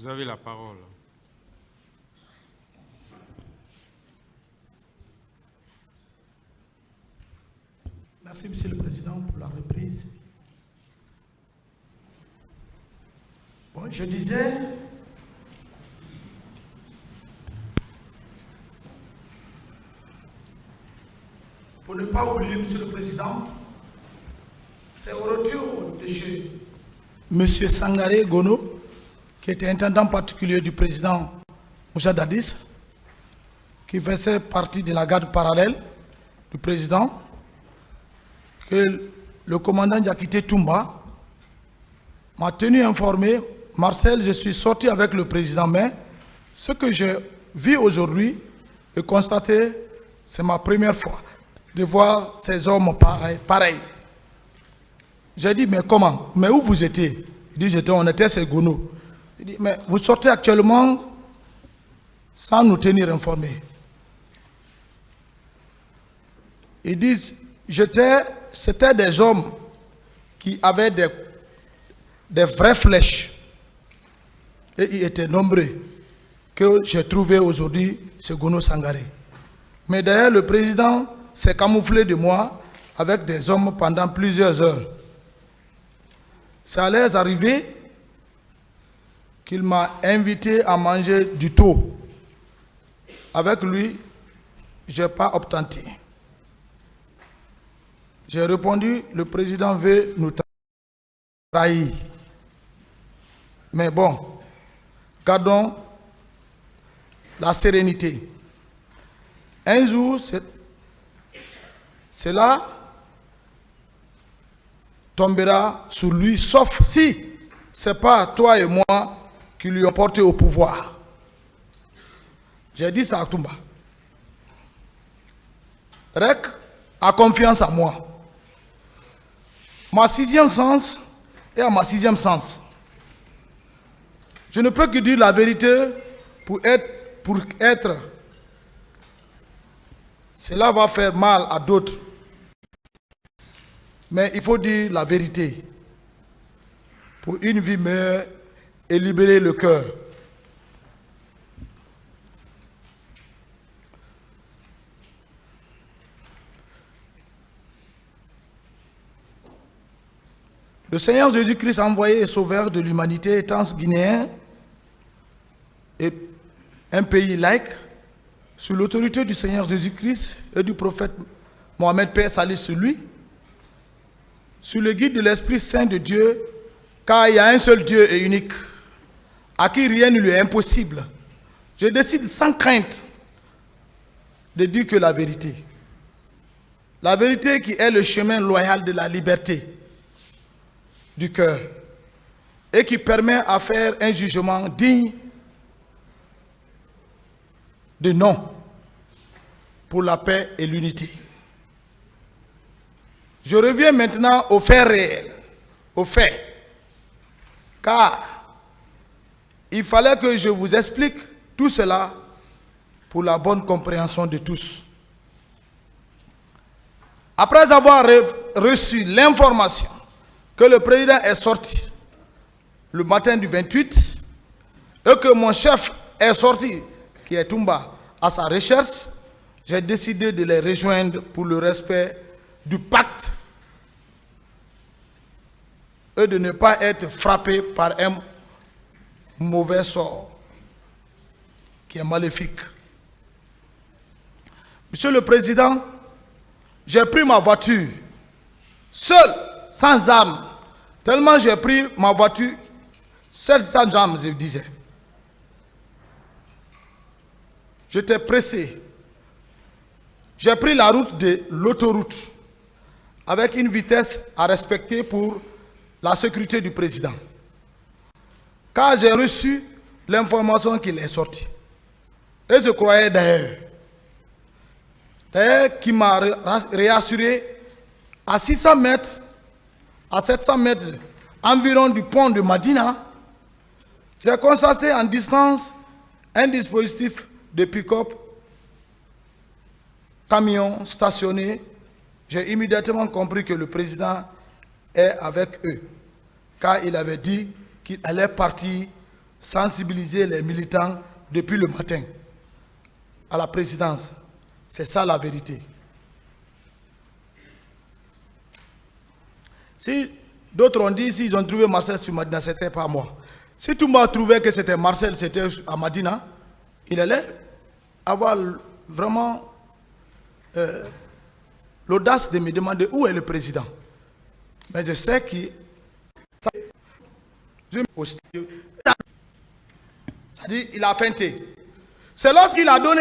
Vous avez la parole. Merci, Monsieur le Président, pour la reprise. Bon, je disais, pour ne pas oublier, Monsieur le Président, c'est au retour de chez Monsieur Sangaré Gono, qui était intendant particulier du président Moussa Dadis, qui faisait partie de la garde parallèle du président, que le commandant Diakité Toumba m'a tenu informé. Marcel, je suis sorti avec le président, mais ce que je vis aujourd'hui et constaté, c'est ma première fois de voir ces hommes pareils. J'ai dit, mais comment? Mais où vous étiez? Il dit, on était chez Gono. Il dit, mais vous sortez actuellement sans nous tenir informés. Ils disent, c'était des hommes qui avaient des vraies flèches. Et ils étaient nombreux que j'ai trouvé aujourd'hui ce Gono Sangaré. Mais d'ailleurs, le président s'est camouflé de moi avec des hommes pendant plusieurs heures. Ça allait arriver qu'il m'a invité à manger du thau. Avec lui, je n'ai pas obtenté. J'ai répondu, le président veut nous trahir. Mais bon, gardons la sérénité. Un jour, cela tombera sur lui, sauf si ce n'est pas toi et moi qui lui ont porté au pouvoir. J'ai dit ça à Toumba. Rek a confiance en moi. Ma sixième sens est à ma sixième sens. Je ne peux que dire la vérité pour être. Cela va faire mal à d'autres. Mais il faut dire la vérité pour une vie meilleure et libérer le cœur. Le Seigneur Jésus-Christ, envoyé et sauveur de l'humanité, étant guinéen et un pays laïque, sous l'autorité du Seigneur Jésus-Christ et du prophète Mohamed, paix salut sur lui, sous le guide de l'Esprit Saint de Dieu, car il y a un seul Dieu et unique, à qui rien ne lui est impossible. Je décide sans crainte de dire que la vérité. La vérité qui est le chemin loyal de la liberté du cœur et qui permet à faire un jugement digne de non pour la paix et l'unité. Je reviens maintenant aux faits réels, aux faits, car il fallait que je vous explique tout cela pour la bonne compréhension de tous. Après avoir reçu l'information que le président est sorti le matin du 28 et que mon chef est sorti, qui est Toumba, à sa recherche, j'ai décidé de les rejoindre pour le respect du pacte et de ne pas être frappé par un mauvais sort qui est maléfique. Monsieur le Président, j'ai pris ma voiture seul, sans armes, tellement j'ai pris ma voiture seul, sans armes, je disais. J'étais pressé. J'ai pris la route de l'autoroute avec une vitesse à respecter pour la sécurité du président. Car j'ai reçu l'information qu'il est sorti. Et je croyais d'ailleurs qui m'a réassuré à 600 mètres, à 700 mètres environ du pont de Madina, j'ai constaté en distance un dispositif de pick-up, camion stationné. J'ai immédiatement compris que le président est avec eux, car il avait dit qu'il allait partir sensibiliser les militants depuis le matin à la présidence. C'est ça la vérité. Si d'autres ont dit, s'ils ont trouvé Marcel sur Madina, ce n'était pas moi. Si tout le monde trouvait que c'était Marcel, c'était à Madina, il allait avoir vraiment l'audace de me demander où est le président. Mais je sais que c'est-à-dire il a feinté. C'est lorsqu'il a donné